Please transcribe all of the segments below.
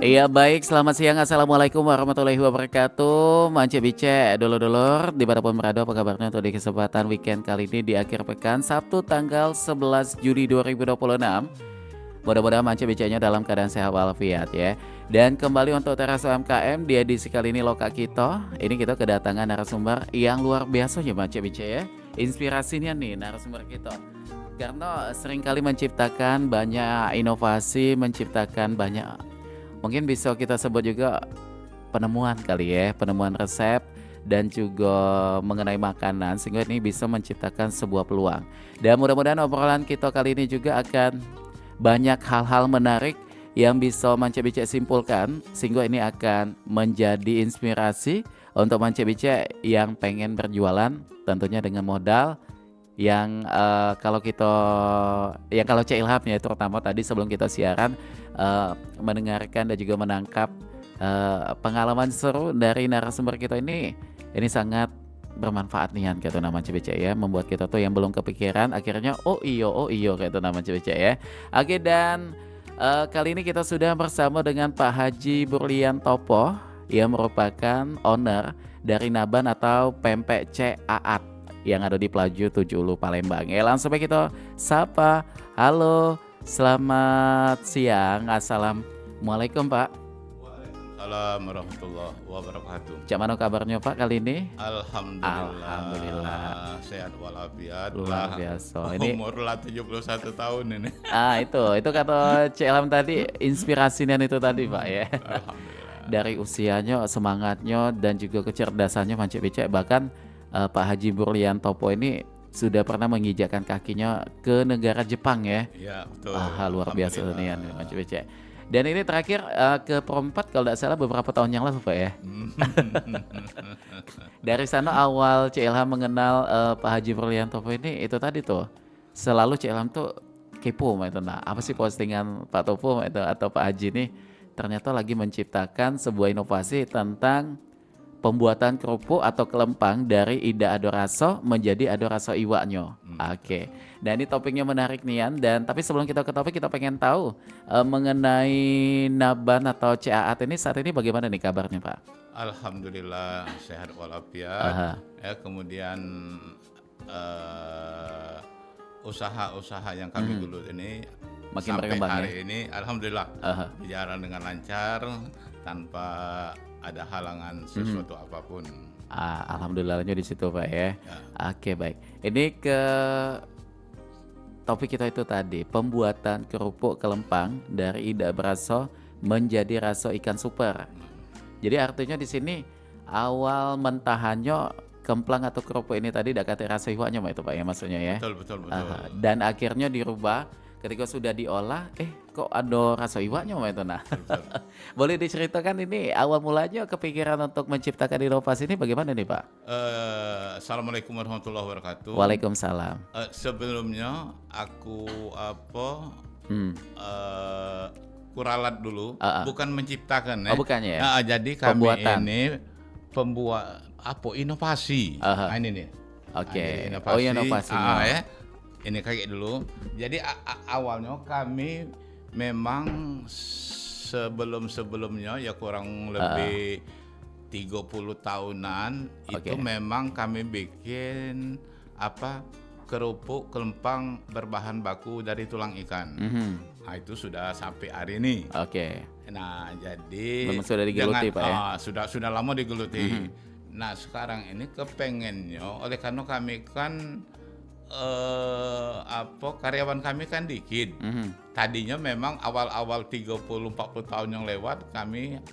Iya baik, selamat siang. Assalamualaikum warahmatullahi wabarakatuh. Mance Bice, dulur-dulur, dimanapun berada apa kabarnya untuk di kesempatan weekend kali ini di akhir pekan Sabtu tanggal 11 Juli 2026. Mudah-mudahan Mance Bicenya dalam keadaan sehat walafiat ya. Dan kembali untuk teras UMKM di edisi kali ini Loka Kito. Ini kita kedatangan narasumber yang luar biasa ya Mance Bice ya. Inspirasinya nih narasumber kita. Karena seringkali menciptakan banyak inovasi, menciptakan banyak mungkin bisa kita sebut juga penemuan kali ya, penemuan resep dan juga mengenai makanan sehingga ini bisa menciptakan sebuah peluang. Dan mudah-mudahan obrolan kita kali ini juga akan banyak hal-hal menarik yang bisa Mance Bice simpulkan sehingga ini akan menjadi inspirasi untuk Mance Bice yang pengen berjualan tentunya dengan modal yang kalau kita yang kalau Cek Ilham ya terutama tadi sebelum kita siaran mendengarkan dan juga menangkap pengalaman seru dari narasumber kita ini sangat bermanfaat nih gitu nama CBC ya, membuat kita tuh yang belum kepikiran akhirnya oh iyo gitu nama CBC ya. Oke, dan kali ini kita sudah bersama dengan Pak Haji Burlian Topo yang merupakan owner dari Naban atau Pempek C Aat yang ada di Pelaju 7 Ulu Palembang. Ya, langsung aja kita sapa. Halo, selamat siang. Assalamualaikum Pak. Waalaikumsalam warahmatullahi wabarakatuh. Cak mana kabarnya Pak kali ini? Alhamdulillah. Sehat walafiat. Luar biasa. Ini umur lah 71 tahun ini. Itu kata Cik Ilham tadi inspirasinya itu tadi Pak ya. Alhamdulillah. Dari usianya, semangatnya dan juga kecerdasannya Mance Bice, bahkan Pak Haji Burlian Topo ini sudah pernah menginjakkan kakinya ke negara Jepang ya. Iya, betul. Luar biasa nih Mance Bice. Dan ini terakhir ke Perempat kalau tidak salah beberapa tahun yang lalu Pak ya. Dari sana awal Cik Ilham mengenal Pak Haji Burlian Topo ini itu tadi tuh. Selalu Cik Ilham tuh kepo itu. Nah, apa sih postingan Pak Topo itu atau Pak Haji ini ternyata lagi menciptakan sebuah inovasi tentang pembuatan kerupuk atau kelempang dari Ida Adoraso menjadi Adoraso Iwaknyo. Oke. Dan ini topiknya menarik nian, dan tapi sebelum kita ke topik kita pengen tahu mengenai Naban atau CAAT ini saat ini bagaimana nih kabarnya Pak? Alhamdulillah sehat walafiat. Ya, kemudian usaha-usaha yang kami dulu ini Makin sampai berkembang hari ya? ini alhamdulillah berjalan dengan lancar tanpa ada halangan sesuatu apapun. Alhamdulillahnya di situ Pak ya. Ya. Oke, baik. Ini ke topik kita itu tadi, pembuatan kerupuk kelempang dari Ida Braso menjadi raso ikan super. Jadi artinya di sini awal mentahannya kemplang atau kerupuk ini tadi dak kate rasa iwaknya itu Pak ya maksudnya ya. Betul. Dan akhirnya dirubah ketika sudah diolah kok ada rasa iwaknya itu nah. Boleh diceritakan ini awal mulanya kepikiran untuk menciptakan inovasi ini bagaimana nih Pak? Assalamualaikum warahmatullahi wabarakatuh. Waalaikumsalam. Sebelumnya aku kuralat dulu, bukan menciptakan ya. Bukan ya? Nah, jadi kami Pembuatan. ini inovasi. Nah, ini nih. Oke. Ini Oh iya, inovasinya. ya. Ini kayak dulu. Jadi awalnya kami memang sebelumnya ya kurang lebih 30 tahunan itu memang kami bikin kerupuk kelempang berbahan baku dari tulang ikan. Nah, itu sudah sampai hari ini. Oke. Nah, jadi memang sudah digeluti Pak ya. Sudah lama digeluti. Nah, sekarang ini kepengennya oleh karena kami kan karyawan kami kan dikit. Tadinya memang awal-awal 30-40 tahun yang lewat kami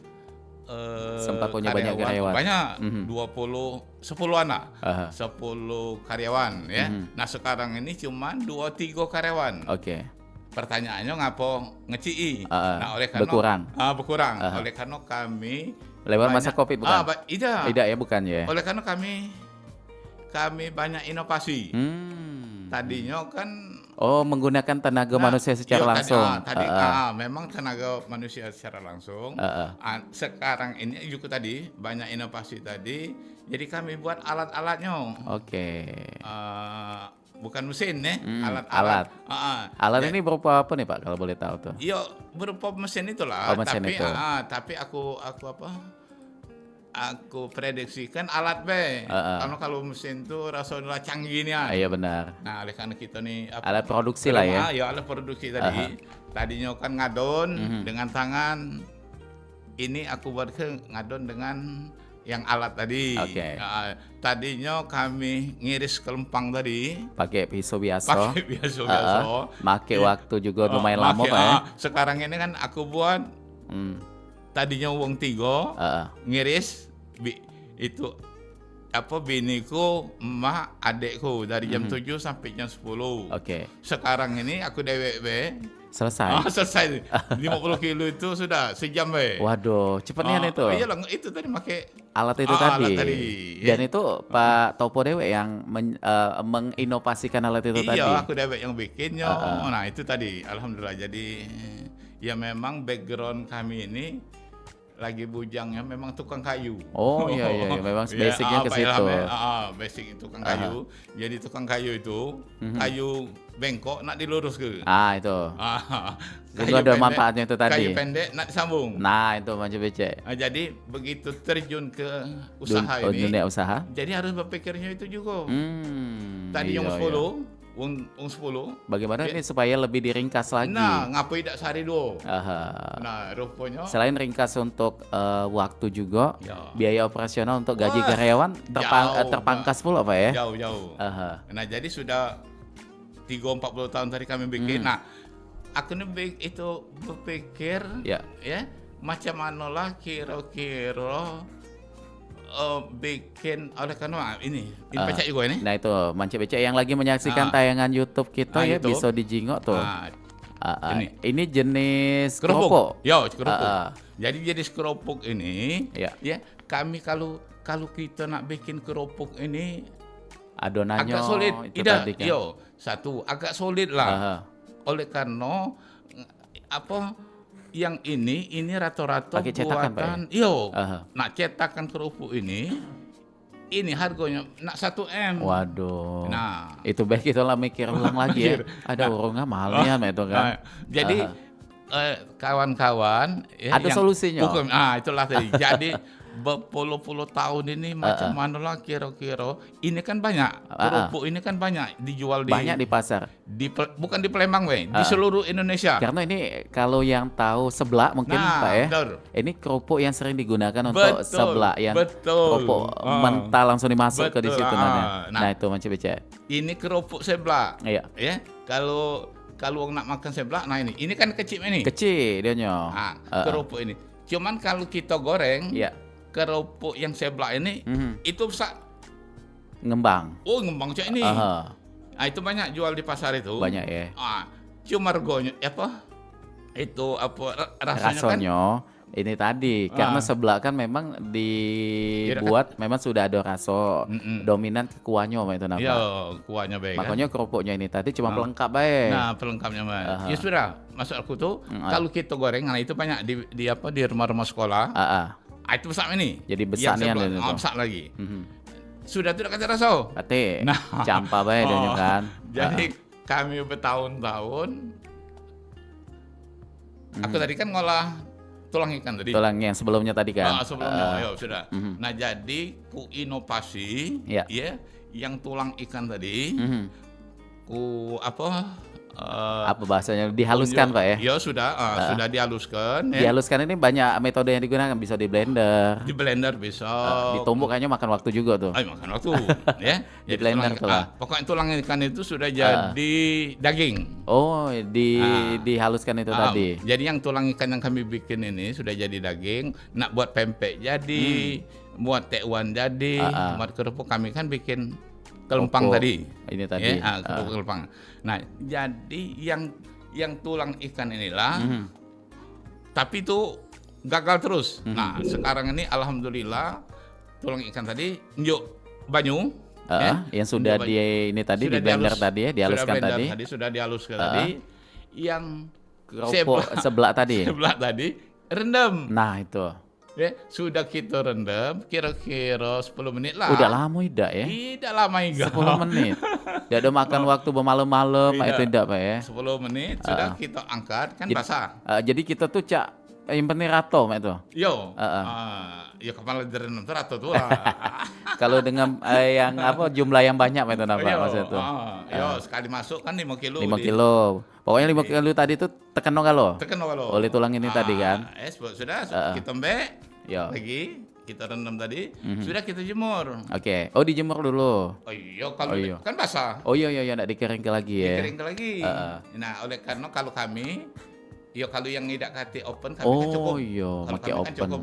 sempat punya banyak karyawan. Banyak, 10 anak. 10 karyawan ya. Nah, sekarang ini cuma 2-3 karyawan. Oke. Pertanyaannya ngapo ngeci? Nah, oleh karena berkurang. Oleh karena kami lewat masa Covid bukan? Tidak ya, bukan ya. Oleh karena kami banyak inovasi. Tadinya kan menggunakan tenaga manusia secara langsung. Memang tenaga manusia secara langsung. Sekarang ini juga tadi banyak inovasi tadi. Jadi kami buat alat-alatnya. Oke. bukan mesin ya, alat. alat-alat. Alat ini berupa apa nih Pak kalau boleh tahu tuh? Iya, berupa mesin itulah. Oh, mesin tapi itu. tapi aku apa? Aku prediksikan alat B. Karena kalau mesin tuh rasanya canggih nih. Iya benar. Nah, oleh karena kita nih Alat produksi lah ya. Ya, alat produksi tadi. Tadinya kan ngadon dengan tangan. Ini aku buat ke ngadon dengan yang alat tadi. Oke. Tadinya kami ngiris kelempang tadi. Pakai pisau biasa. Pakai biasa. Pakai waktu juga lumayan lama Pak ya. Sekarang ini kan aku buat tadinya uang 3 ngiris itu apa biniku, emak, adekku dari jam 7 sampai jam 10. Oke. Sekarang ini aku dewek be. Selesai. Selesai. 50 kilo itu sudah sejam be. Waduh, cepetnya itu. Iyalah, itu tadi pakai Alat itu tadi. Alat tadi. Dan itu Pak Topo dewe yang menginovasikan alat itu tadi. Iya, aku dewek yang bikinnya. Nah, itu tadi. Alhamdulillah. Jadi ya memang background kami ini lagi bujangnya memang tukang kayu. Oh iya, memang basicnya ke situ. Basic tukang kayu. Jadi tukang kayu itu kayu bengkok nak dilurus ke. Itu. Itu ada manfaatnya itu tadi. Kayu pendek nak disambung. Nah itu Manca BC. Jadi begitu terjun ke usaha ini. Dunia usaha. Jadi harus berpikirnya itu juga. Tadi iya, yang 10. Wong 10. Bagaimana ini supaya lebih diringkas lagi? Nah, ngapain tidak sehari dua? Nah, rupanya selain ringkas untuk waktu juga, biaya operasional untuk gaji Wah, karyawan jauh, terpangkas pula Pak ya? Jauh. Nah, jadi sudah 30-40 tahun tadi kami bikin. Nah, aku nih itu berpikir ya macam mana lah kira-kira bikin oleh karena ini pecah juga ini. Nah itu Manca BC yang lagi menyaksikan tayangan YouTube kita ya YouTube. bisa dijingok tuh. Ini jenis kerupuk. keropok. Ya, kerupuk. Jadi jenis kerupuk ini ya kami kalau kita nak bikin kerupuk ini adonannya agak solid. itu tadi kan. Satu agak solid lah. Oleh karena apa yang ini rata-rata pakai cetakan buatan. Pak ya? Nak cetakan kerupuk ini harganya nak 1 M. Waduh. Nah, itu baik kita lah mikir ulang lagi ya. Ada urungnya mahalnya itu kan. Jadi kawan-kawan ada solusinya. Itulah tadi. Jadi berpuluh-puluh tahun ini macam mana lah kira-kira ini kan banyak kerupuk ini kan banyak dijual banyak di pasar bukan di Palembang di seluruh Indonesia. Karena ini kalau yang tahu seblak mungkin Pak ya, ini kerupuk yang sering digunakan untuk seblak yang kerupuk mentah langsung dimasuk ke di situ nah itu Manca BC. Ini kerupuk seblak. Iya. Ya kalau nak makan seblak, nah ini kan kecil ini. Kecil dia nyo. Kerupuk ini. Cuman kalau kita goreng, kerupuk yang seblak ini itu bisa ngembang. Oh, ngembang cak ini. Itu banyak jual di pasar itu. Banyak ya. Cuma regonya apa? Itu apa rasanya kan? Ini tadi karena seblak kan memang dibuat memang sudah ada rasa dominan ke kuahnya itu namanya. Iya, kuahnya baik. Makanya kerupuknya ini tadi cuma pelengkap baik. Nah, pelengkapnya baik. Ya sudah, masuk aku tuh kalau kita goreng, nah itu banyak di rumah-rumah sekolah. Itu besar ini. Jadi besarnya besar lagi. Sudah tidak kata rasa. Kate. Campa baik dia kan. Jadi kami bertahun-tahun. Aku tadi kan ngolah tulang ikan tadi. Tulang yang sebelumnya tadi kan. Sebelumnya sudah. Nah, jadi ku inovasi yang tulang ikan tadi. Ku apa bahasanya dihaluskan Pak ya? Ya sudah dihaluskan. Dihaluskan ini banyak metode yang digunakan, bisa di blender. Di blender bisa. Ditumbuk kayaknya makan waktu juga tuh. Makan waktu ya. Di blender tuh lah. Pokoknya tulang ikan itu sudah jadi daging. Oh, dihaluskan itu tadi. Jadi yang tulang ikan yang kami bikin ini sudah jadi daging. Nak buat pempek jadi, buat tekwan jadi, buat kerupuk kami kan bikin kelempang tadi. Ini tadi. Kerupuk kelempang. Nah, jadi yang tulang ikan inilah, tapi itu gagal terus. Nah, sekarang ini alhamdulillah tulang ikan tadi njuk banyu. Yang sudah di blender tadi ya, dihaluskan tadi. Sudah dihaluskan tadi. Yang kerupuk seblak tadi. Seblak tadi rendam. Nah, itu. Ya, sudah kita rendam kira-kira 10 menit lah. Udah lama tidak ya? Tidak lama juga. 10 menit. Tidak ada makan waktu bermalam-malam, itu tidak Pak ya? 10 menit sudah kita angkat kan basah. Jadi kita tuh yang penting rato Mak itu. Yo, ya kepala direndam tuh rato tuh lah. Kalau dengan yang jumlah yang banyak Mak itu Pak maksudnya tuh. Yo, sekali masuk kan 5 kilo. 5 kilo. Pokoknya 5 kilo tadi tuh tekan kalau. Tekan kalau. Oleh tulang ini tadi kan. Sudah kita mbek. Yo. Lagi kita rendam tadi, sudah kita jemur. Oke. Oh dijemur dulu. Oh iya, kalau kan basah. Oh iya enggak dikeringkan lagi ya. Dikeringkan lagi. Nah, oleh karena kalau kami kalau yang tidak kate open kami kan cukup. Oh iya, pakai open. Kan cukup.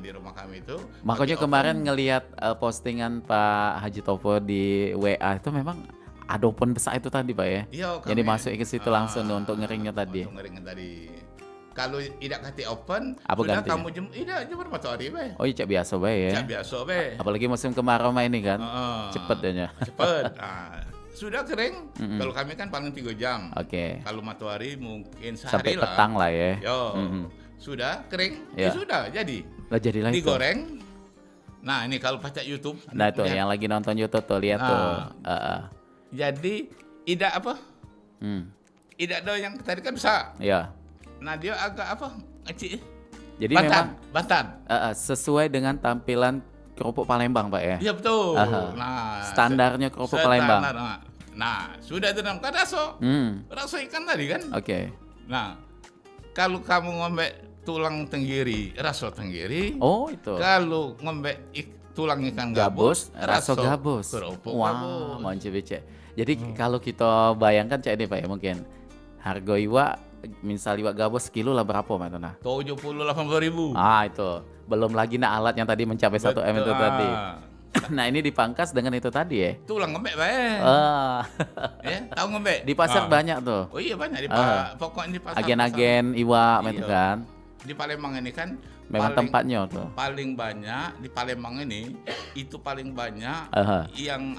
Di rumah kami itu. Makanya kemarin ngelihat postingan Pak Haji Topo di WA itu memang ada open besar itu tadi Pak ya. Iya, yang dimasukin ke situ langsung untuk ngeringnya tadi. Untuk ngeringnya tadi. Kalau tidak kate open, apa sudah gantinya? kamu jemur matahari be. Oh iya, cak biasa be ya. Cak biasa be. Apalagi musim kemarau ini kan. Cepet deh. Cepet. Sudah kering. Kalau kami kan paling 3 jam. Oke. Kalau matahari mungkin sehari sampai lah. petang lah ya. Yo. Sudah kering. Ya. Sudah jadi. Lah jadilah itu. Digoreng. Nah, ini kalau baca YouTube. Nah, itu yang lagi nonton YouTube tuh lihat tuh. Jadi tidak apa? Tidak ada yang tadi kan besar. Iya. Nah, dia agak apa? Kecil. Jadi Bantan. Sesuai dengan tampilan kerupuk Palembang Pak ya. Iya betul. Nah, standarnya kerupuk Palembang. Nah, sudah direndam kan raso. Raso ikan tadi kan. Oke. Nah, kalau kamu ngombe tulang tenggiri, raso tenggiri. Oh, itu. Kalau ngombe tulang ikan gabus, raso gabus. Kerupuk gabus. Mantap Cek. Jadi kalau kita bayangkan Cek ini Pak ya mungkin harga iwak misal iwak gabus sekilo lah berapa Pak Tona? 70-80 ribu. Itu belum lagi alat yang tadi mencapai 1 M itu tadi. Nah ini dipangkas dengan itu tadi ya. Tulang ngembek Pak ya, tahu ngembek? Di pasar banyak tuh. Oh iya banyak pokoknya di pasar. Agen-agen iwak itu kan. Di Palembang ini kan memang tempatnya tuh. Paling banyak di Palembang ini itu paling banyak yang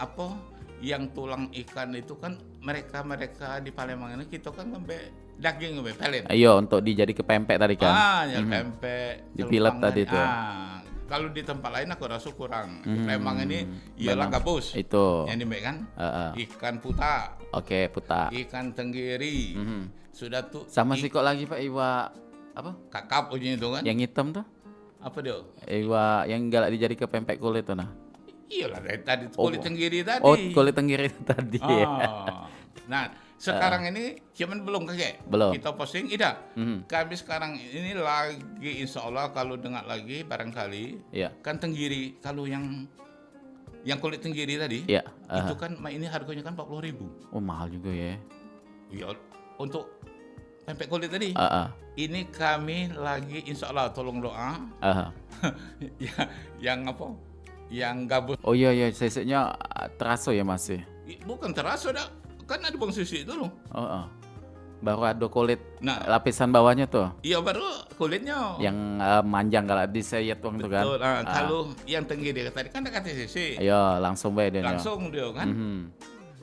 yang tulang ikan itu kan mereka di Palembang ini kita kan ngembek daging ngembek pelet. Iya untuk dijadi ke pempek tadi kan. Yang pempek. Dipilep tadi tuh. Kalau di tempat lain aku rasa kurang. Di Palembang ini ialah gabus. Itu. Yang dimbek kan. Ikan puta. Oke, puta. Ikan tenggiri. Sudah tuh. Sama sih kok lagi Pak iwak apa? Kakap ujungnya itu kan. Yang hitam tuh? Apa dia? Iwak yang galak dijadi ke pempek kulit tuh nah. Iyalah dari tadi kulit tenggiri tadi. Oh, kulit tenggiri tadi ya. Nah, sekarang ini cuman belum kakek. Belum. Kita posting tidak. Kami sekarang ini lagi insya Allah kalau dengar lagi barangkali kan tenggiri kalau yang kulit tenggiri tadi itu kan ini harganya kan 40.000. Oh, mahal juga ya. Iya, untuk pempek kulit tadi. Ini kami lagi insya Allah tolong doa. Yang apa? Yang gabus. Oh iya seseknya terasa ya masih. Bukan terasa dah. Kan ada bang sisi dulu. Baru ada kulit lapisan bawahnya tuh. Iya baru kulitnya. Yang manjang kalau disayat tuh kan. Betul. Kalau yang tenggiri tadi kan dekat sisi. Iya langsung beda. Langsung dia kan.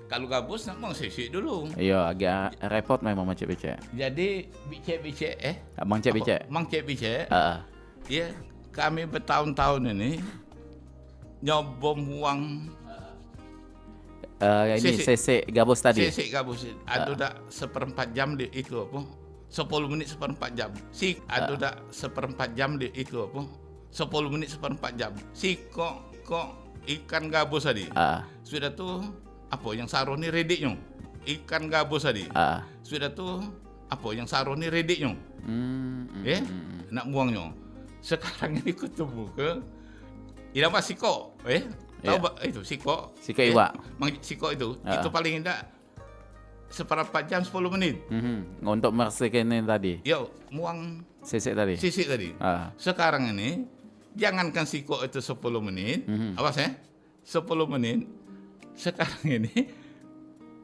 Kalau gabus bang sisi dulu. Iya agak repot memang Mang Cek. Jadi bice Mang Cek bice. Iya kami bertahun-tahun ini nyobom uang. Ini CC gabus tadi. CC gabus. Ada dak 1/4 jam di itu apa? 10 menit 1/4 jam. Ada dak 1/4 jam di itu apa? 10 menit 1/4 jam. Kok ikan gabus tadi. Sudah tuh apa yang saroni rediknya. Ikan gabus tadi. Sudah tuh apa yang saroni rediknya. Nak buangnya. Sekarang ini ketemu ke Irama Siko, tahu itu Siko iwak. Siko itu paling tidak 1/4 jam 10 menit. Untuk meresmikan ini tadi. Yo, muang sisik tadi. Sekarang ini jangankan Siko itu 10 menit, awas ya, 10 menit. Sekarang ini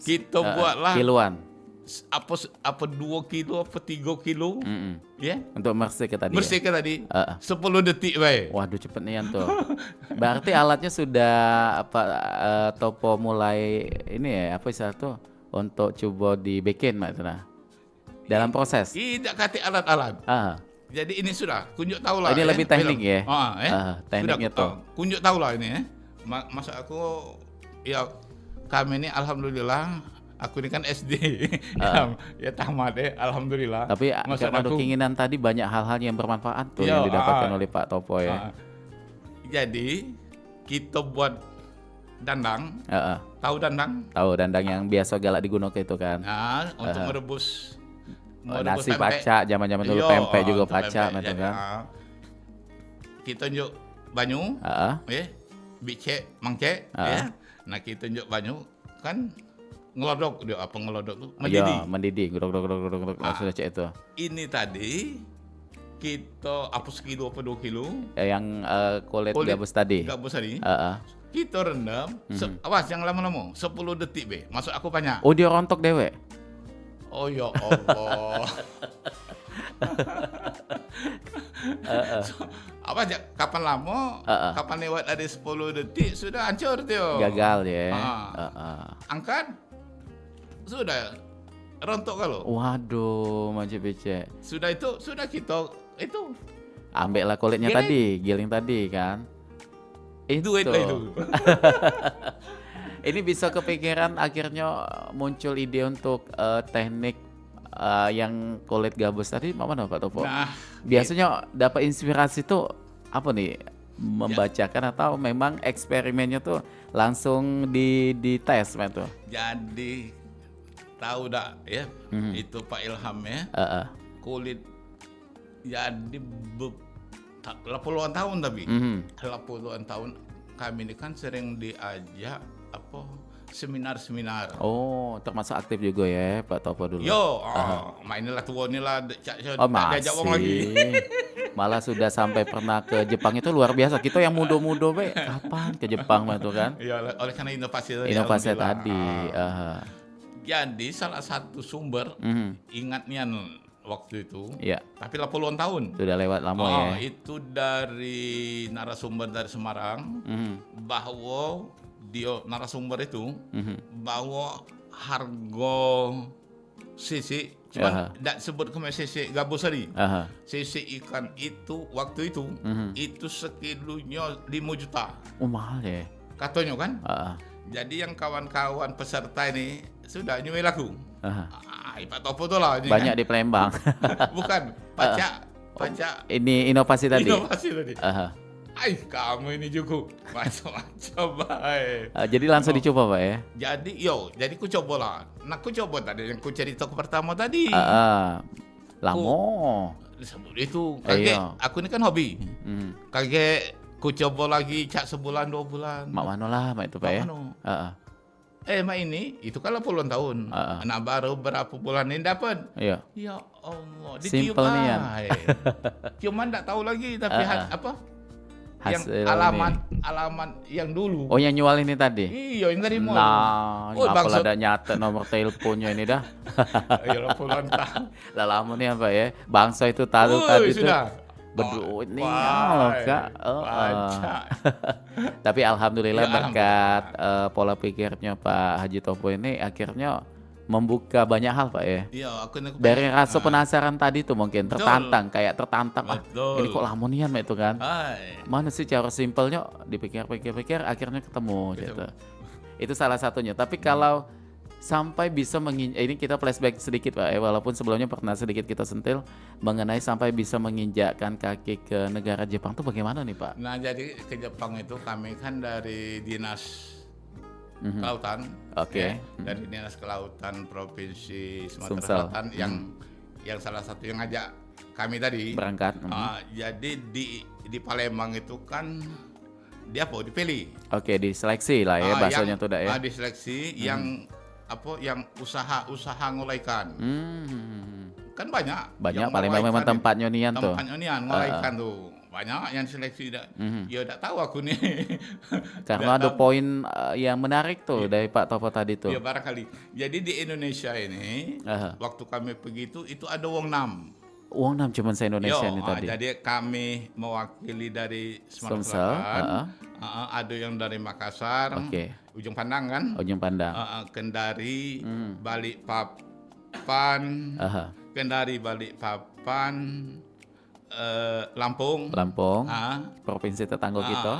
kita buatlah kiloan. Apa 2 kilo apa 3 kilo untuk meresik tadi. Meresik tadi 10 detik bae. Waduh cepet nih tuh. Berarti alatnya sudah Topo mulai ini ya apa istilah tuh untuk coba dibikin Mak Tuna. Dalam proses. Tidak kate alat-alat. Jadi ini sudah kunjuk tahu Oh, lah. ini lebih teknik ya? Tekniknya Sudah tuh. kunjuk tahu lah ini. Masa aku ya kami ini alhamdulillah aku ini kan SD ya tamat alhamdulillah. Tapi Maksud karena ada aku, keinginan tadi banyak hal-hal yang bermanfaat tuh iya, yang didapatkan oleh Pak Topo ya. Jadi kita buat dandang, tahu dandang? Tahu dandang yang biasa galak digunakan itu kan. Nah, untuk merebus Nasi pempek. pacak, zaman-zaman dulu Iya, pempek juga untuk pacak pempek. gitu Jadi, kan. kita tunjuk banyu, bicek, mangcek, ya. Nah kita tunjuk banyu kan ngelodok dia apa ngelodok tuh mendidih. Iya, mendidih, gedok sudah cek itu. Ini tadi kita apa sekilo apa 2 kilo Yang kulit gabus tadi. gabus tadi kita rendam awas yang lama-lama 10 detik be masuk aku banyak. Oh, dia rontok dewe. Oh ya Allah. Apa aja kapan lama kapan lewat dari 10 detik sudah hancur tuh. Gagal ya. Angkat sudah rontok kalau. Waduh, Manci becek. Sudah itu sudah kita itu Ambil lah kulitnya Giling. tadi, giling tadi kan. duit lah itu. Ini bisa kepikiran akhirnya muncul ide untuk teknik yang kulit gabus tadi mana Pak Topo? Nah, Biasanya dapat inspirasi tuh apa nih? Membacakan atau memang eksperimennya tuh langsung dites tuh? jadi tahu dak ya itu Pak Ilham ya kulit jadi puluhan tahun tapi puluhan tahun kami ini kan sering diajak apa seminar-seminar. Oh, termasuk aktif juga ya Pak Topo dulu. Yo, mainilah tua ni lah Oh, diajak wong lagi. Malah sudah sampai pernah ke Jepang itu luar biasa. Kita yang muda-muda be, kapan ke Jepang itu kan? Iya, oleh karena inovasi tadi. Inovasi alhamdulillah. tadi. Jadi salah satu sumber ingatnya waktu itu. Iya. Tapi lah puluhan tahun. Sudah lewat lama ya. Itu dari narasumber dari Semarang bahwa dia narasumber itu bahwa harga sisi cuma tidak sebut ke sisi gabus tadi. Sisi ikan itu waktu itu itu sekilonya 5 juta. Oh, mahal ya. Katanya kan. Jadi yang kawan-kawan peserta ini sudah nyuai lagu. Pak Topo tuh lah. Banyak kan? di Palembang. Bukan, pacak. Ini inovasi tadi. Inovasi tadi. Kamu ini juga macam-macam baik. Jadi langsung dicoba Pak ya. Jadi ku coba lah. Nah ku coba tadi yang ku cerita pertama tadi. Lamo. Itu kaget. Aku ini kan hobi. Kaget ku coba lagi cak sebulan 2 bulan. Mak mano lah mak itu Pak ya. Mak ini itu kan puluhan tahun. Nah baru berapa bulan ini dapat. Iya. Ya Allah, ditiup Simple nih ya. Cuman enggak tahu lagi tapi apa? Yang Hasil alamat yang dulu. Oh, yang nyual ini tadi. Iya, yang tadi mau. Nah, apalah ada nyata nomor teleponnya ini dah. Iya, puluhan tahun. Lah lama nih apa ya? Bangsa itu tahu tadi tuh. Sudah. Berduit nih loh Kak. Tapi alhamdulillah berkat pola pikirnya Pak Haji Topo ini akhirnya membuka banyak hal Pak ya. Iya, dari rasa penasaran tadi tuh mungkin tertantang, kayak tertantang ini kok lamonian itu kan. Mana sih cara simpelnya dipikir-pikir akhirnya ketemu gitu. Itu salah satunya. Tapi kalau sampai bisa ini kita flashback sedikit Pak ya, walaupun sebelumnya pernah sedikit kita sentil mengenai sampai bisa menginjakkan kaki ke negara Jepang tuh bagaimana nih Pak? Nah, jadi ke Jepang itu kami kan dari Dinas Kelautan. Oke. Dari Dinas Kelautan Provinsi Sumatera Sumsel. Selatan yang salah satu yang ngajak kami tadi Berangkat. jadi di Palembang itu kan dia dipilih. Oke, diseleksi lah ya bahasanya tuh ya. Diseleksi yang usaha ngulaikan. Kan banyak Palembang memang tempatnya nian tuh. Tempatnya nian ngulaikan tuh. Banyak yang seleksi ya udah tahu aku nih. Karena ada poin yang menarik tuh dari Pak Topo tadi tuh. Ya barangkali. Jadi di Indonesia ini waktu kami pergi itu ada wong 6. Wong 6 cuman se-Indonesia ini tadi. Jadi kami mewakili dari Sumatera Sumsel, Selatan. Ada yang dari Makassar. Ujung Pandang kan? Ujung Pandang. Kendari, Balikpapan. Kendari, Balikpapan. Lampung, Lampung, ah, provinsi tetangga kita,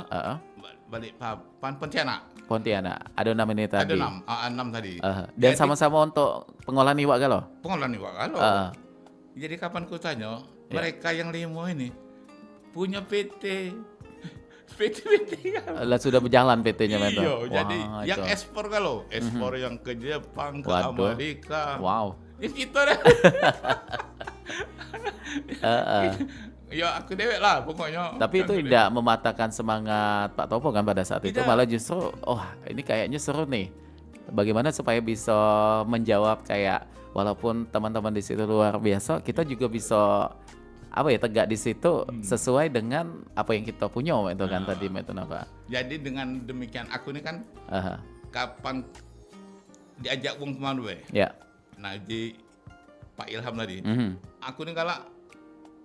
Balikpapan, Pontianak. Pontianak. Ada 6 ini Ada tadi. 6 tadi. Dan Jadi sama-sama untuk pengolahan iwak galo. pengolahan iwak kalau. Heeh. Jadi kapan ku tanya, Ya. mereka yang 5 ini punya PT. PT kan. Lah sudah berjalan PT-nya Iya, Mento. jadi Wah, yang itu. ekspor kalau, ekspor yang ke Jepang, ke Waduh. Amerika. Wow. Ya kita deh. Heeh. Ya aku dewek lah pokoknya. Tapi itu tidak mematahkan semangat Pak Topo kan pada saat itu, Tidak. malah justru ini kayaknya seru nih. Bagaimana supaya bisa menjawab kayak walaupun teman-teman di situ luar biasa, kita juga bisa tegak di situ sesuai dengan apa yang kita punya itu kan tadi itu apa. Jadi dengan demikian aku ini kan Aha. kapan diajak wong kemana we? Ya. Nah di Pak Ilham tadi, Mhm. aku ini kalau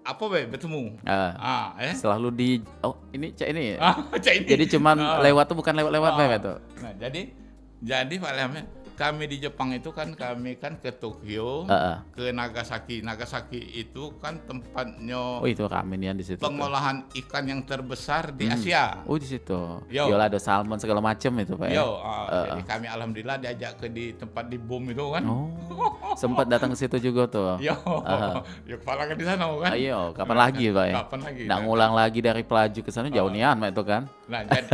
apa we bertemu? Ah, selalu di ini cak ini. Cak ini. Jadi cuman lewat tuh bukan lewat-lewat tuh. Nah jadi Pak Ilhamnya kami di Jepang itu kan kami kan ke Tokyo, ke Nagasaki. Nagasaki itu kan tempatnya Oh itu ramenian di situ. pengolahan ikan yang terbesar di Asia. Oh di situ. Yo. Yola ada salmon segala macam itu Pak ya. Jadi kami alhamdulillah diajak ke di tempat di bom itu kan. Oh. Sempat datang ke situ juga tuh. Yo kepala kan di sana kan. Ayo, kapan lagi Pak ya? Kapan lagi? Nggak ngulang lagi dari Pelaju ke sana jauh nian Pak itu kan. Nah jadi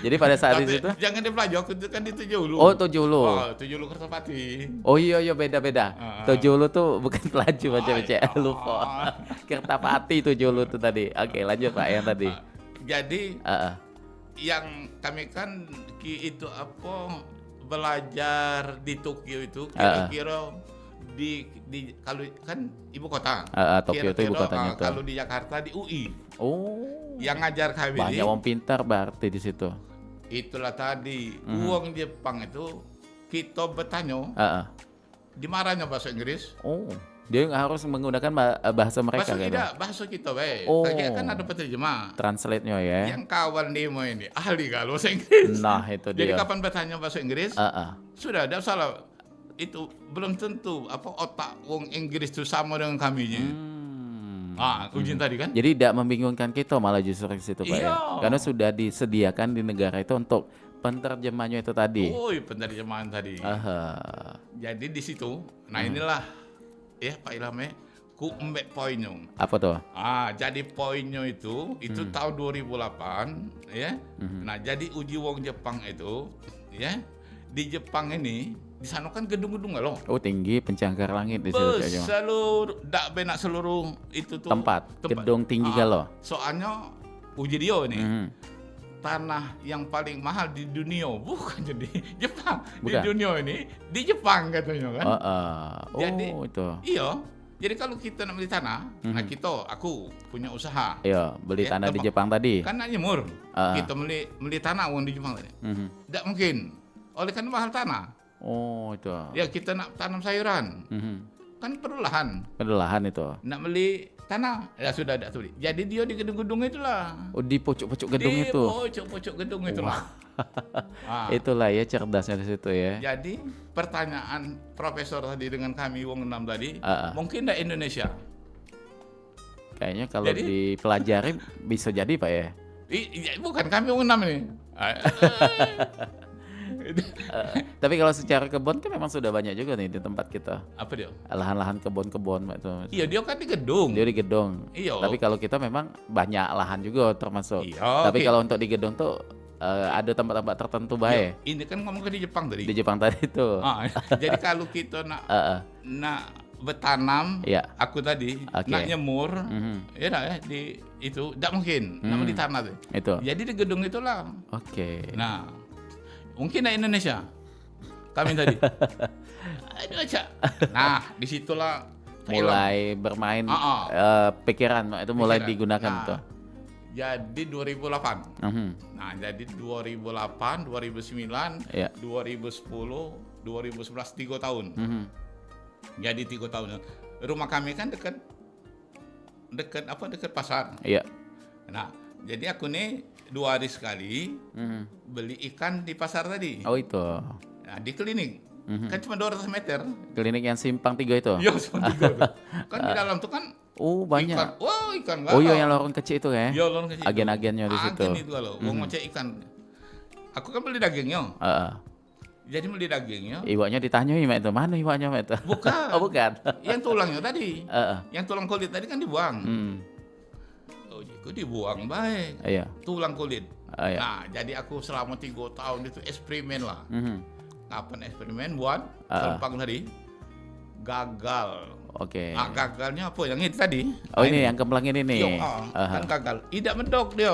Jadi pada saat di tapi situ. jangan di Pelaju, aku itu kan di Tujulu. Oh Tujulu. Tujulu Kertapati. Oh iya beda-beda. Tujulu tuh bukan Pelaju macam-macam. Lupa. Kertapati Tujulu tuh tadi. Oke lanjut Pak yang tadi. Jadi yang kami kan itu apa belajar di Tokyo itu kira-kira di kalau kan ibu kota. Tokyo itu ibu kotanya tuh. Kalau di Jakarta di UI. Oh. Yang ngajar kami Banyak ini, orang pintar berarti di situ. itulah tadi uang Jepang itu kita bertanya dimarahnya bahasa Inggris. Oh. Dia harus menggunakan bahasa mereka Bahasa kan. tidak, bahasa kita we. Oh. Kayak kan ada penerjemah. Translate-nya ya. Yang kawan demo ini ahli kalau bahasa Inggris. Nah, itu Jadi dia. kapan bertanya bahasa Inggris? Sudah ada salah. Itu belum tentu apa otak wong Inggris itu sama dengan kami. Ujian tadi kan? Jadi tidak membingungkan kita malah justru ke situ Pak ya. Iya. Karena sudah disediakan di negara itu untuk penerjemahnya itu tadi. Oh, penerjemahan tadi. Jadi di situ, nah inilah ya Pak Ilham ku embek poinnya. Apa tuh? Jadi poinnya itu tahun 2008 ya. Nah, jadi uji wong Jepang itu ya di Jepang ini di sana kan gedung-gedung loh. Oh tinggi pencakar langit di situ kayaknya. Seluruh benak seluruh itu tuh Tempat gedung tinggi kalau. Soalnya uji dia ini tanah yang paling mahal di dunia bukan jadi Jepang. Di dunia ini di Jepang katanya kan. Jadi itu. Iya. Jadi kalau kita nak beli tanah, nah aku punya usaha. Iya, beli tanah di Jepang tadi. Kan nak nyemur. Kita beli tanah uang di Jepang tadi. Tidak mungkin. Oleh karena mahal tanah. Oh, itu. Ya kita nak tanam sayuran. Kan perlu lahan. Perlu lahan itu. Nak beli tanah, ya sudah ada beli. Jadi dia di gedung-gedung itulah. Oh, di pojok-pojok gedung di itu. Di pojok-pojok gedung itulah. Itulah ya cerdasnya di situ ya. Jadi pertanyaan profesor tadi dengan kami wong 6 tadi, mungkin enggak Indonesia? Kayaknya kalau dipelajari bisa jadi Pak ya. Bukan kami wong 6 ini. Tapi kalau secara kebun kan memang sudah banyak juga nih di tempat kita. Apa dia? Lahan-lahan kebun-kebun itu. Iya, dia kan di gedung. Dia di gedung. Iya. Tapi kalau kita memang banyak lahan juga termasuk. Iya. Tapi kalau untuk di gedung tuh ada tempat-tempat tertentu baik. Ini kan ngomong di Jepang tadi. Di Jepang tadi itu. Jadi kalau kita nak bertanam, aku tadi nak nyemur, ya di itu tidak mungkin, nak di tanah tuh. Itu. Jadi di gedung itulah. Oke. Nah, mungkin di Indonesia kami tadi. Aduh aja. Nah, disitulah mulai bermain pikiran itu mulai digunakan tuh. Jadi 2008. Nah, jadi 2008, 2009, 2010, 2011 3 tahun. Jadi 3 tahun. Rumah kami kan dekat pasar. Iya. Nah, jadi aku nih 2 hari sekali beli ikan di pasar tadi. Oh itu. Nah, di klinik. Kan cuma 200 meter. Klinik yang simpang 3 itu. Iya, simpang 3 itu. Kan di dalam tuh kan Oh, banyak. Ikan, wah ikan Oh galau. iya, yang lorong kecil itu ya. Iya, lorong kecil itu. Agen-agennya di situ. Agen itu kalau mau ngocek ikan. Aku kan beli dagingnya. Heeh. Jadi beli dagingnya. Iwaknya ditanyoi mak itu, mana iwaknya mak itu? Bukan. Oh bukan. Yang tulangnya tadi. Heeh. Yang tulang kulit tadi kan dibuang. Hmm. Oh, itu dibuang baik. Iya. Tulang kulit. Iya. Nah, jadi aku selama 3 tahun itu eksperimen lah. Mhm. Kapan eksperimen buat selempang tadi? Gagal. Oke. Ah, gagalnya apa? Yang itu tadi. Oh ini yang kemplang ini nih. Yo, kan gagal. Idak medok dia.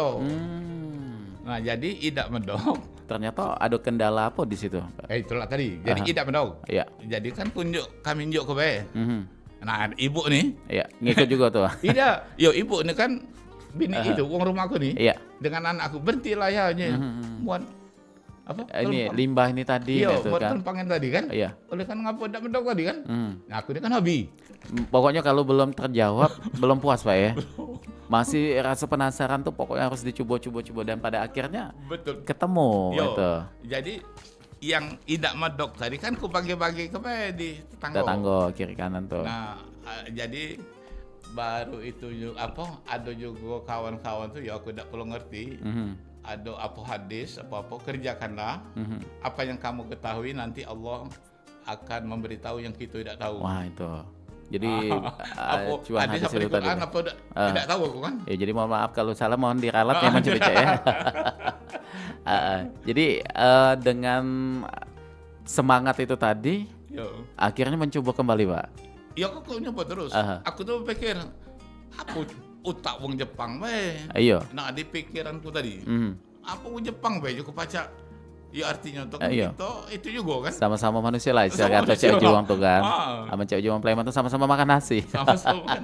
Nah, jadi idak medok. Ternyata ada kendala apa di situ? Itulah tadi. Jadi idak medok. Iya. Jadi kan kami unjuk ke bae. Mhm. Nah, ibu nih. Iya, ngikut juga tuh. Tidak. Yo, ibu ini kan bini itu, uang rumahku nih. Iya. Dengan anak aku berhenti lah ya. Buat apa? Ini limbah ini tadi Iya, itu buat kan. tempangan tadi kan. Iya. Oleh kan ngapa idak medok tadi kan. Hmm. Nah, aku ini kan hobi. Pokoknya kalau belum terjawab, belum puas Pak ya. Masih rasa penasaran tuh pokoknya harus dicoba-coba dan pada akhirnya Betul. ketemu Yo, itu. jadi yang idak medok tadi kan ku bagi-bagi ke bae di tetangga. Tetangga kiri kanan tuh. Nah, jadi baru itu apa? Ada juga kawan-kawan tuh ya aku tidak perlu ngerti. Mhm. Ada apa hadis apa-apa kerjakanlah. Mhm. Apa yang kamu ketahui nanti Allah akan memberitahu yang kita tidak tahu. Wah itu. Jadi Apa cuan hadis hadis apa itu di tadi. Quran apa tidak tahu aku kan. Ya jadi mohon maaf kalau salah mohon diralat ya Mas Cek ya. Jadi dengan semangat itu tadi Yo. akhirnya mencoba kembali Pak. Ya aku nyoba terus. Aku tuh pikir apa utak wong Jepang bae. Iya. Nah di pikiranku tadi, Mhm. apa wong Jepang bae cukup baca. Ya artinya untuk Iya. kita itu juga kan. Sama-sama manusia lah istilah Sama kata manusia. cewek juang tuh kan. Ah. Sama cewek juang Sleman tuh sama-sama makan nasi. Sama-sama kan.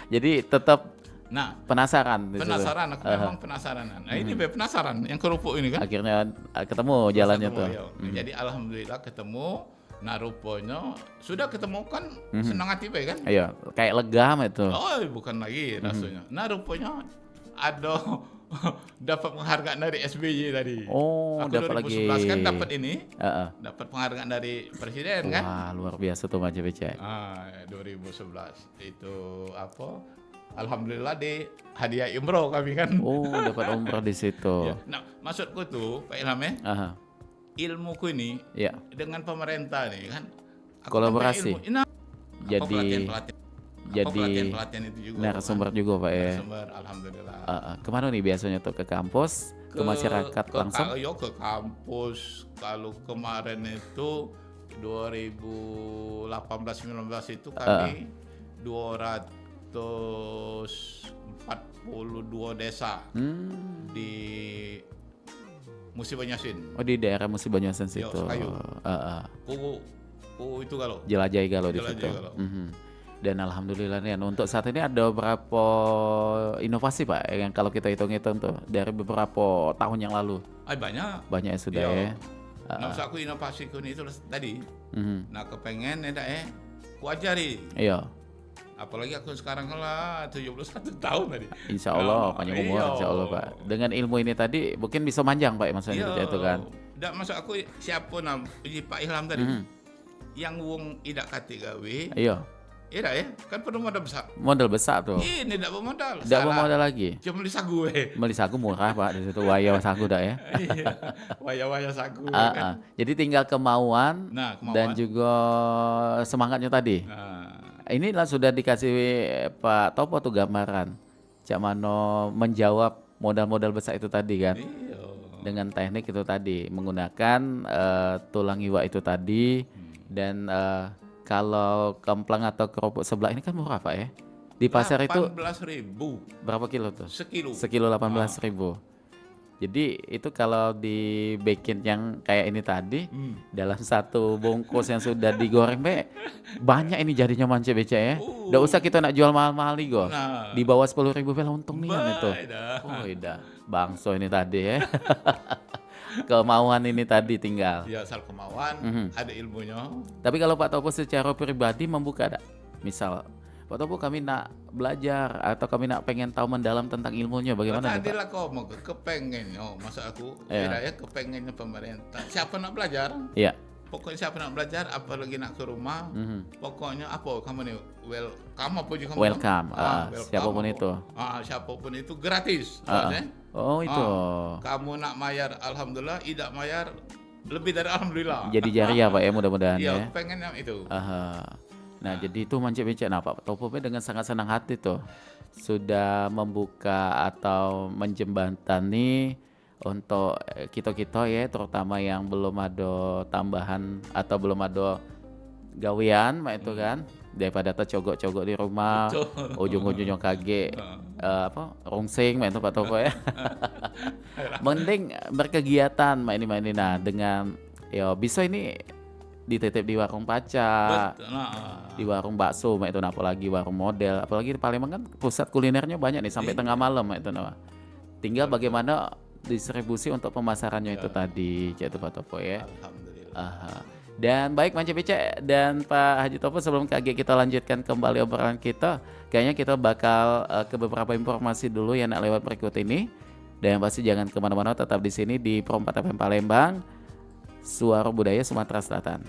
Jadi tetap Nah, penasaran di situ. penasaran aku memang penasaran. Nah, ini bae penasaran yang kerupuk ini kan. Akhirnya ketemu jalannya Ketemu, tuh. ya. Jadi alhamdulillah ketemu. Nah rupanya sudah ketemu kan senang hati bae kan. Iya, kayak lega mah itu. Oh bukan lagi rasanya. Nah rupanya ada dapat penghargaan dari SBY tadi. Oh, Aku dapat 2011 lagi. kan dapat ini, Heeh. dapat penghargaan dari presiden kan. Wah, luar biasa tuh Mas Cek. 2011 itu apa? Alhamdulillah di hadiah umroh kami kan. Oh, dapat umroh di situ. Ya. Nah maksudku tuh Pak Ilham ya, Aha. ilmuku ini Iya. dengan pemerintah nih kan. Aku Kolaborasi. kan ilmu, nah, Jadi pelatihan itu juga. narasumber juga Pak ya. Narasumber, alhamdulillah. Kemana nih biasanya tuh ke kampus, ke masyarakat langsung? Ke kampus. Kalau kemarin itu 2018-19 itu kami 242 desa di Musi Banyasin. Oh di daerah Musi Banyuasin situ. Sekayu. Heeh. Ku itu kalau Jelajahi galau di Jelajahi situ. galau. Mhm. Dan alhamdulillah nih untuk saat ini ada berapa inovasi Pak yang kalau kita hitung-hitung tuh dari beberapa tahun yang lalu banyak ya sudah ya. Nah, aku inovasiku ini itu tadi. Mhm. Nah, kepengen ku ajari. Iya. Apalagi aku sekarang lah 71 tahun tadi. Insya Allah panjang umur Insya Allah Pak. Dengan ilmu ini tadi mungkin bisa manjang Pak maksudnya itu kan. Ndak masuk aku siapa nam Pak Ilham tadi. Yang wong idak kate gawe. Iya. Iya ya, kan perlu modal besar. Modal besar tuh. Ini ndak bermodal. Tidak bermodal lagi. Cuma beli sagu Beli sagu murah Pak di situ waya sagu dah ya. Iya. Waya-waya sagu kan. Jadi tinggal kemauan, Nah, dan juga semangatnya tadi. Nah, Inilah sudah dikasih Pak Topo tuh gambaran. Cak Mano menjawab modal-modal besar itu tadi kan. iya. Dengan teknik itu tadi menggunakan tulang iwa itu tadi dan kalau kemplang atau kerupuk sebelah ini kan murah Pak ya. Di pasar itu 18.000 berapa kilo tuh? sekilo. Sekilo 18.000. Jadi itu kalau dibikin yang kayak ini tadi dalam satu bungkus yang sudah digoreng banyak ini jadinya mance beca ya. Nggak usah kita nak jual mahal-mahal nih go. Nah. Di bawah 10.000 bel untung nih itu. Dah. Oh iya, bangso ini tadi ya. Kemauan ini tadi tinggal. Ya asal kemauan, ada ilmunya. Tapi kalau Pak Topo secara pribadi membuka ada, misal Pak Topo kami nak belajar atau kami nak pengen tahu mendalam tentang ilmunya bagaimana nih Tadi Pak? lah kau mau kepengen, masa aku Iya. kira ya kepengennya pemerintah. Siapa nak belajar? Iya. pokoknya siapa nak belajar, apalagi nak ke rumah, Mhm. pokoknya apa kamu nih, welcome apa juga kamu? Welcome, Welcome siapapun apa? itu. Siapapun itu gratis, Heeh. soalnya. Oh itu. Kamu nak mayar, alhamdulillah, tidak mayar, lebih dari alhamdulillah. Jadi jariah Pak ya mudah-mudahan Iya, ya. pengennya itu. Aha. Nah, jadi itu Mance Becek. Nah, Pak Topope dengan sangat senang hati tuh sudah membuka atau menjembatani untuk kita-kita ya, terutama yang belum ada tambahan atau belum ada gawean, mak itu kan, daripada tercogok-cogok di rumah, Betul. ujung-ujungnya kaget rungsing, mak itu Pak Topo ya. Mending berkegiatan, mak ini. Nah, dengan ya bisa ini dititip di warung paca, Betul. di warung bakso, mak itu, nah, apalagi warung model, apalagi di Palembang kan pusat kulinernya banyak nih sampai tengah malam, mak itu, nah. Tinggal bagaimana distribusi untuk pemasarannya itu tadi, Cak itu Pak Topo ya. Alhamdulillah. Aha. Dan baik Mance Becek dan Pak Haji Topo, sebelum kita lanjutkan kembali obrolan kita, kayaknya kita bakal ke beberapa informasi dulu yang nak lewat berikut ini. Dan yang pasti jangan kemana-mana, tetap di sini di Pro 4 FM Palembang, Suara Budaya Sumatera Selatan.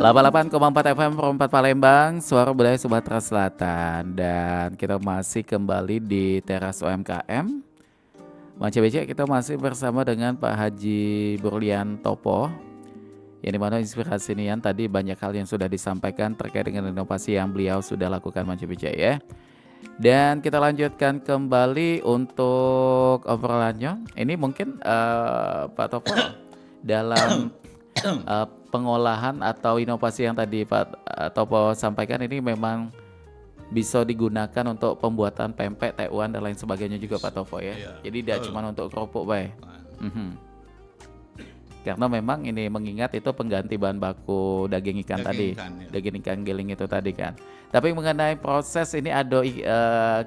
88,4 FM Perempat Palembang, suara budaya Sumatera Selatan. Dan kita masih kembali di teras UMKM Manca BC. Kita masih bersama dengan Pak Haji Burlian Topo, yang dimana inspirasi Nian tadi banyak hal yang sudah disampaikan terkait dengan inovasi yang beliau sudah lakukan Manca BC ya. Dan kita lanjutkan kembali untuk obrolannya. Ini mungkin Pak Topo dalam pengolahan atau inovasi yang tadi Pak Topo sampaikan ini memang bisa digunakan untuk pembuatan pempek, tewan dan lain sebagainya juga Pak Topo ya. Iya, Jadi tidak cuma untuk kerupuk baik. Karena memang ini mengingat itu pengganti bahan baku daging ikan tadi, ikan, ya. daging ikan giling itu tadi kan. Tapi mengenai proses ini ada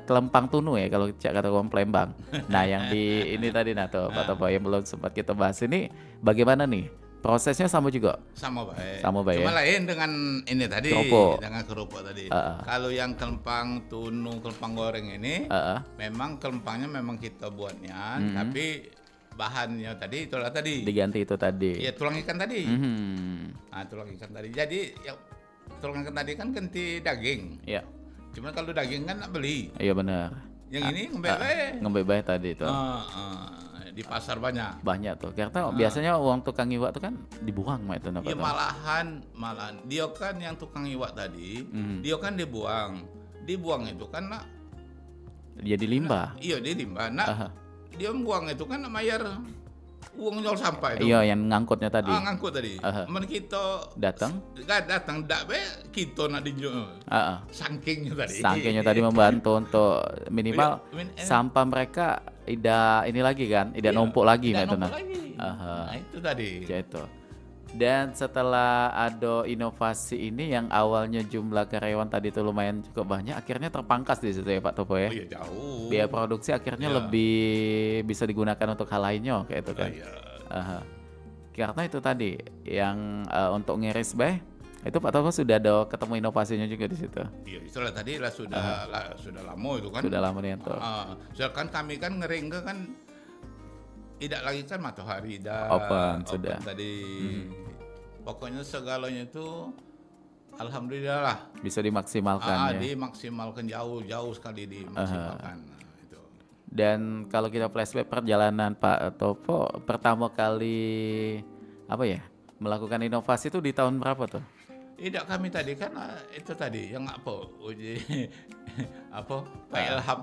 kelempang tunu ya kalau kata orang Palembang. Nah yang di ini tadi tuh Pak Topo yang belum sempat kita bahas ini bagaimana nih? Prosesnya sama juga? Sama baik. Sama baik. Cuma lain dengan ini tadi, Kerupuk. dengan kerupuk tadi. Kalau yang kelempang tunu, kelempang goreng ini, memang kelempangnya memang kita buatnya, tapi bahannya tadi itulah tadi. Diganti itu tadi. Ya tulang ikan tadi. Nah tulang ikan tadi. Jadi ya, tulang ikan tadi kan ganti daging. Iya. Cuma kalau daging kan nak beli. Iya benar. Yang ini ngembek. Ngembek tadi itu. Di pasar banyak. Banyak tuh. Karena biasanya uang tukang iwak tuh kan dibuang mah itu Ya malahan dia kan yang tukang iwak tadi, dia kan dibuang. Dibuang itu kan nak jadi limbah. iya dia limbah. Nak dia buang itu kan nak bayar uang jual sampah itu. Iya yang ngangkutnya tadi. Ngangkut tadi. Men kita datang dak be kita nak dijual. Sankingnya tadi. Sankingnya tadi membantu untuk minimal sampah mereka tidak ini lagi kan, tidak numpuk lagi Tidak numpuk lagi. Nah, itu tadi. Ya itu. Dan setelah ada inovasi ini yang awalnya jumlah karyawan tadi itu lumayan cukup banyak, akhirnya terpangkas di situ ya Pak Topo ya. Oh iya jauh. Biaya produksi akhirnya lebih bisa digunakan untuk hal lainnya kayak itu kan. Karena itu tadi yang untuk ngiris itu Pak Topo sudah ada ketemu inovasinya juga di situ. Iya, itulah tadi lah sudah lama itu kan. Sudah lama nih tuh. Soalnya kami kan ngeringge kan tidak lagi kan matahari open sudah tadi. Pokoknya segalanya itu alhamdulillah lah bisa dimaksimalkan ya. Dimaksimalkan jauh sekali dimaksimalkan. Itu. Dan kalau kita flashback perjalanan Pak Topo pertama kali melakukan inovasi itu di tahun berapa tuh? Tidak kami tadi kan itu tadi yang uji Pak Ilham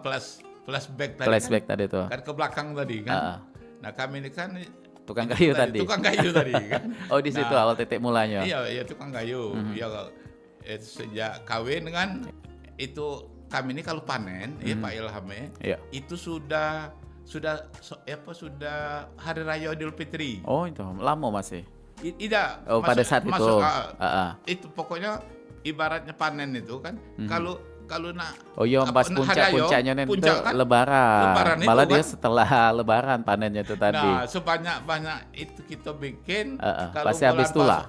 flashback tadi. Flashback tadi tuh. Kan ke belakang tadi kan. Nah kami ini kan tukang kayu tadi. Tukang kayu tadi kan. Oh di situ awal titik mulanya. Iya tukang kayu. Ya sejak kawin kan itu kami ini kalau panen Pak Ilham itu sudah hari raya Idul Fitri. Oh itu lama masih. Tidak. Pada saat itu. Itu pokoknya ibaratnya panen itu kan. Kalau nak. Oh iya pas puncaknya itu kan, lebaran malah dia kan? Setelah lebaran panennya itu tadi. Nah sebanyak itu kita bikin. Pasti habis tulah.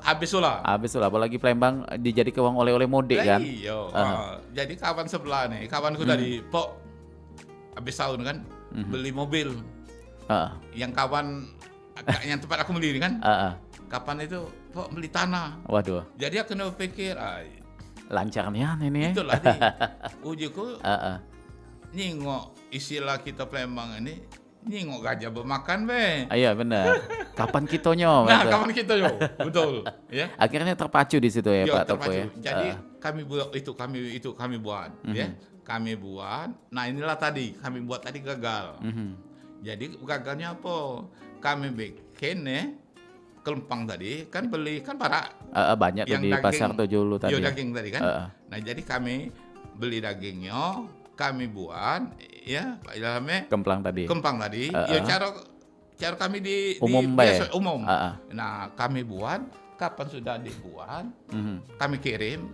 Apalagi Palembang dijadikan uang oleh-oleh mudik kan. Iya. Jadi kawan sebelah nih, kawanku tadi Pok habis tahun kan beli mobil. Yang kawan yang tempat aku beli kan. Kapan itu kok beli tanah? Waduh. Jadi aku pikir, lancarnya ini. Itulah ujiku. Nyingok istilah kita Palembang ini, nyingok gajah bermakan Iya benar. Kapan kitonyo? Kapan kitonyo, betul. Ya. Akhirnya terpacu di situ ya Pak Topo ya. Jadi kami buat kami buat, ya. Kami buat. Nah inilah tadi kami buat tadi gagal. Jadi gagalnya apa? Kami bikin kelempang tadi kan beli kan para banyak tuh di daging, pasar Tojulu tadi. Iya daging tadi kan. Nah jadi kami beli dagingnya, kami buat ya Pak Ilham kemplang tadi. Ya cara kami di umum. Nah kami buat kapan sudah dibuat, kami kirim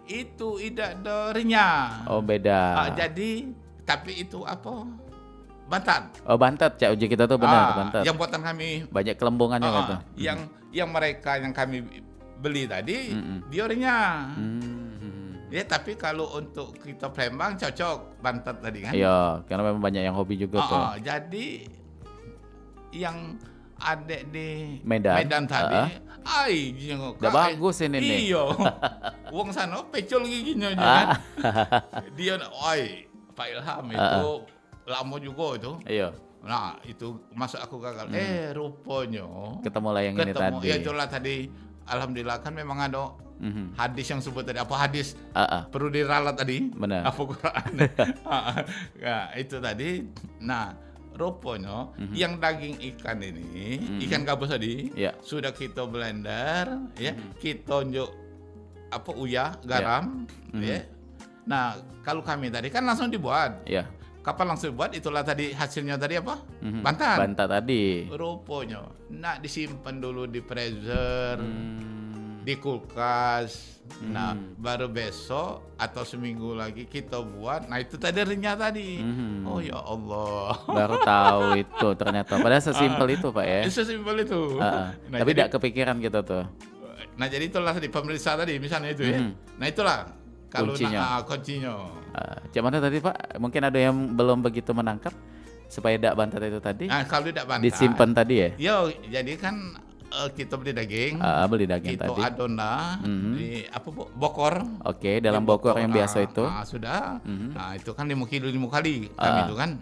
itu tidak dorinya. Oh beda. Jadi tapi itu apa? Bantat. Oh bantat, Cak Uji kita tuh benar bantat. Yang buatan kami banyak kelembungannya gitu. Yang mereka yang kami beli tadi diornya. Ya tapi kalau untuk kita Palembang cocok Bantat tadi kan. Iya, karena memang banyak yang hobi juga tuh. Jadi yang adek di Medan, tadi, ai udah bagus ini nih. Iya. Wong sana pecol giginya kan. Dia ai Pak Ilham itu lama juga itu. Iya. Nah, itu masuk aku gagal. Rupanya Ketemu lah yang ini tadi. Ya itulah tadi. Alhamdulillah kan memang ada hadis yang sebut tadi, apa hadis perlu diralat tadi, benar, apa Quran. Nah, itu tadi. Nah, rupanya yang daging ikan ini, ikan gabus tadi, sudah kita blender, ya, kita tunjuk apa uyah, garam, ya. Nah, kalau kami tadi kan langsung dibuat. Kapan langsung buat, itulah tadi hasilnya tadi apa? Bantat tadi. Rupanya nak disimpan dulu di freezer, di kulkas. Nah, baru besok atau seminggu lagi kita buat. Nah, itu tadi renyah tadi. Oh ya Allah. Baru tahu itu ternyata. Padahal sesimpel itu Pak ya. Sesimpel itu. Nah, tapi tidak kepikiran gitu tuh. Nah, jadi itulah tadi pemeriksa tadi misalnya itu ya. Nah, itulah kalau kuncinya. Cak mana tadi Pak? Mungkin ada yang belum begitu menangkap supaya dak bantat itu tadi. Nah, kalau dak bantat disimpan tadi ya? Yo, jadi kan kita beli daging. Beli daging kita tadi. Kita adona di bokor. Oke, dalam bokor yang biasa itu. Nah, sudah. Nah, itu kan 5 kali kami itu kan.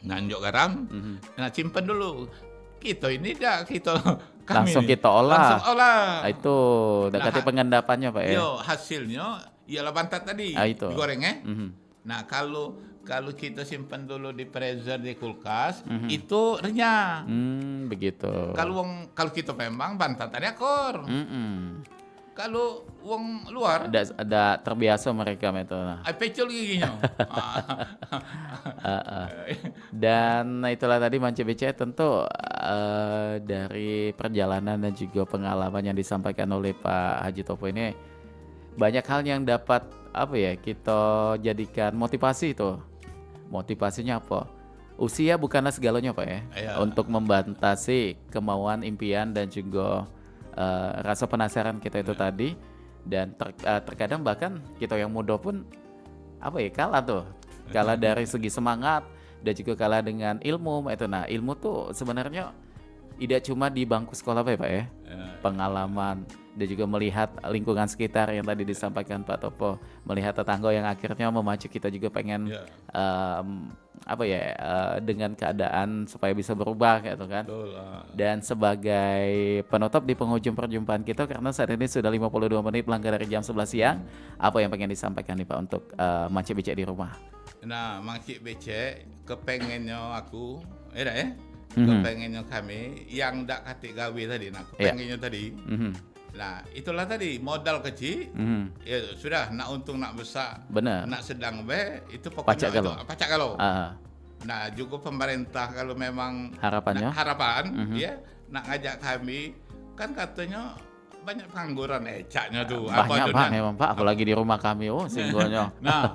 Nanjok garam. Nah, simpan dulu. Kita ini kami langsung kita olah. Langsung olah. Itu dekati pengendapannya Pak ya. Yo, hasilnya ialah bantat tadi digoreng ya. Nah, kalau kita simpan dulu di freezer di kulkas, itu renyah. Begitu. Kalau kita memang bantat tadi akor. Kalau wong luar ada terbiasa mereka itu. Pecol giginya. Dan itulah tadi Mance BC tentu dari perjalanan dan juga pengalaman yang disampaikan oleh Pak Haji Topo ini banyak hal yang dapat kita jadikan motivasi itu. Motivasinya apa? Usia bukanlah segalanya Pak ya. Untuk membatasi kemauan, impian dan juga rasa penasaran kita itu tadi. Dan terkadang bahkan kita yang muda pun kalah tuh. Kalah dari segi semangat dan juga kalah dengan ilmu itu. Nah, ilmu tuh sebenarnya tidak cuma di bangku sekolah Pak ya. Pengalaman dan juga melihat lingkungan sekitar yang tadi disampaikan Pak Topo, melihat tetangga yang akhirnya memacu kita juga pengen dengan keadaan supaya bisa berubah gitu kan. Dan sebagai penutup di penghujung perjumpaan kita, karena saat ini sudah 52 menit melangkah dari jam 11 siang, apa yang pengen disampaikan nih Pak untuk Mance BC di rumah? Nah, Mance BC kepengennya aku kepengennya kami yang dak katik gawe tadi, kepengennya tadi. Nah, itulah tadi modal kecil. Ya sudah, nak untung nak besar. Benar. Nak sedang itu pokoknya pacak kalau. Nah, juga pemerintah kalau memang harapan ya nak ngajak kami, kan katanya banyak pengangguran caknya tuh. Banyak Pak memang Pak, apalagi di rumah kami singgonya. Nah,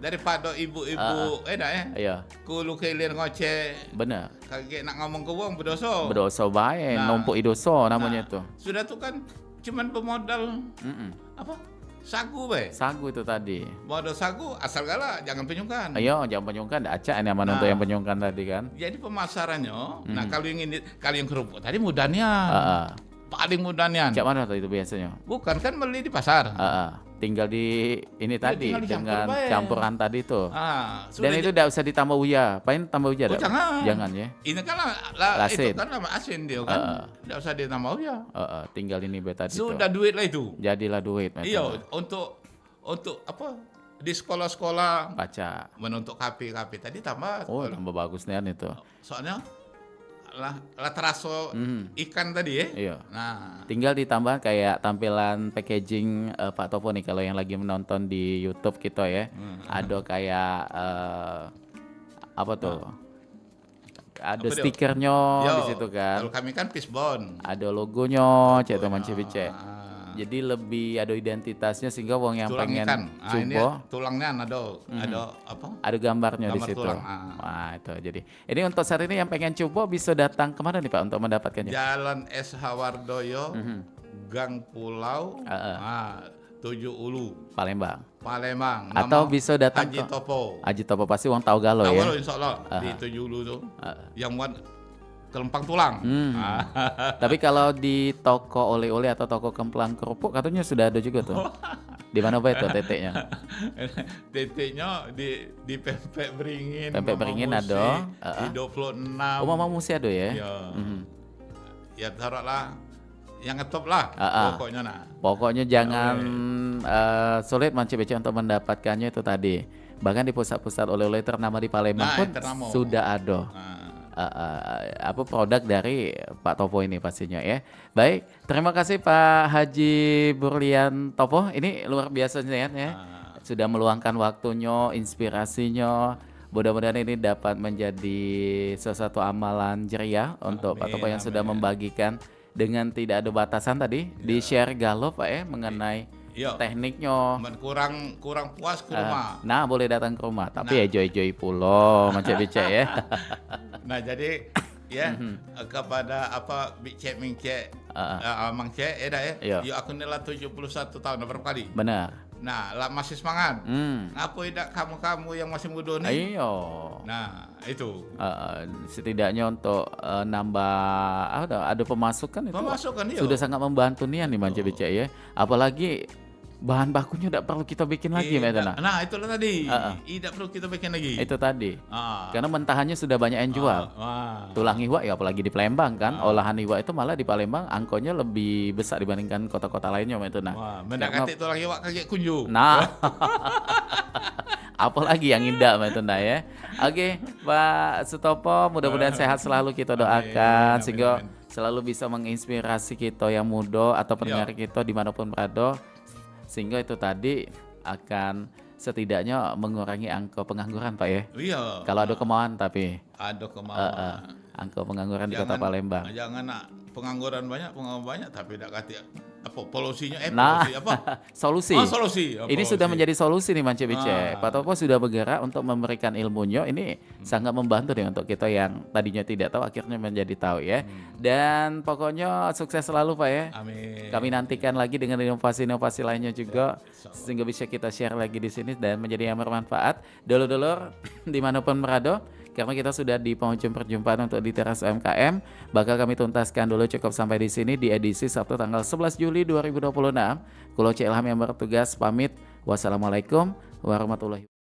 daripada ibu-ibu kulu kelir ngoceh. Benar. Kaget nak ngomong ke wong berdosa. Berdosa bae, numpuk idoso namanya tuh. Sudah tuh kan cuman pemodal sagu bae. Sagu itu tadi. Modal sagu asal gala jangan penyungkan. Ayo, jangan penyungkan, acak ini aman untuk yang penyungkan tadi kan. Jadi pemasarannya, nah kalau yang kerupuk tadi mudahnya. Paling mudahnya. Cak mana itu biasanya? Bukan kan beli di pasar. Tinggal di ini tadi dengan campuran tadi tuh. Dan itu tidak usah ditambah uya. Paling tambah uya jangan ya. Ini kan itu kan nama asin dia kan. Tidak usah ditambah uya. Tinggal ini tadi. Sudah duit lah itu. Jadilah duit. Iya, untuk apa? Di sekolah-sekolah baca. Menuntut KP tadi tambah. Tambah bagus nih itu. Soalnya lah teraso ikan tadi ya. Iya. Nah, tinggal ditambah kayak tampilan packaging Pak Topo nih kalau yang lagi menonton di YouTube kita ya. Ada kayak apa tuh? Ada stikernya di situ kan. Kalau kami kan Fishbone. Ada logonya, Cek Teman CBC. Jadi lebih ada identitasnya sehingga wong yang tulang pengen coba tulangnya ada apa? Ada gambarnya di situ. Tulang. Wah, itu jadi. Ini untuk saat ini yang pengen coba bisa datang kemana nih Pak untuk mendapatkannya? Jalan S. Hawardoyo, Gang Pulau. Tujuh Ulu, Palembang. Palembang. Atau Nama bisa datang Haji ke Topo. Haji Topo, pasti wong tahu galo Tahu ya. lo insya Allah di Tujuh Ulu tuh, yang buat kelempang tulang. Tapi kalau di toko oleh-oleh atau toko kemplang kerupuk katanya sudah ada juga tuh. Di mana Pak itu teteknya? Titiknya di Pempek Beringin. Pempek Mama Beringin Musi, ada. Di 26. Oh, Mama Musi ada ya? Ya. Ya taruhlah yang ngetop lah pokoknya nah. Pokoknya jangan sulit Mance BC untuk mendapatkannya itu tadi. Bahkan di pusat-pusat oleh-oleh ternama di Palembang pun sudah ada. Apa produk dari Pak Topo ini pastinya ya. Baik, terima kasih Pak Haji Burlian Topo. Ini luar biasa ya. Sudah meluangkan waktunya, inspirasinya. Mudah-mudahan ini dapat menjadi sesuatu amalan ceria untuk Pak Topo yang sudah membagikan dengan tidak ada batasan tadi di share galo Pak ya mengenai tekniknya. Kurang puas ke rumah. Nah, boleh datang ke rumah, tapi ya joy-joy pulo Mance BC ya. Nah, jadi ya kepada apa Bicek Mingcek Mang Cek yuk aku nilai 71 tahun berapa kali? Benar. Nah, lah masih semangat. Apa tidak kamu yang masih muda nih? Ayo. Nah, itu. Setidaknya untuk nambah ada pemasukan itu. Pemasukan sudah sangat membantu nih Mance BC ya. Apalagi bahan bakunya tidak perlu kita bikin lagi, Nah, itulah tadi. Tidak perlu kita bikin lagi. Itu tadi. Karena mentahannya sudah banyak yang jual. Tulang iwa ya apalagi di Palembang kan. Olahan iwa itu malah di Palembang angkonya lebih besar dibandingkan kota-kota lainnya itu mendekati tulang iwa kaget kunju. Nah. Apalagi yang indah itu ya. Oke, Pak Sutopo, mudah-mudahan sehat selalu kita doakan sehingga selalu bisa menginspirasi kita yang muda atau pendengar kita dimanapun berada. Sehingga itu tadi akan setidaknya mengurangi angka pengangguran Pak ya. Iya. Kalau ada kemauan tapi. Ada kemauan. Angka pengangguran di kota Palembang. Jangan pengangguran banyak tapi tidak kati apa polusinya polusi apa? Solusi. Solusi. Ini sudah menjadi solusi nih Mance BC. Pak Topo sudah bergerak untuk memberikan ilmunya. Ini sangat membantu nih untuk kita yang tadinya tidak tahu akhirnya menjadi tahu ya. Dan pokoknya sukses selalu Pak ya. Amin. Kami nantikan lagi dengan inovasi-inovasi lainnya juga sehingga bisa kita share lagi di sini dan menjadi yang bermanfaat. Dulur-dulur dimanapun berada. Karena kita sudah di penghujung perjumpaan untuk di Teras UMKM, bakal kami tuntaskan dulu cukup sampai di sini di edisi Sabtu tanggal 11 Juli 2026. Kulo Cek Ilham yang bertugas pamit. Wassalamualaikum warahmatullahi wabarakatuh.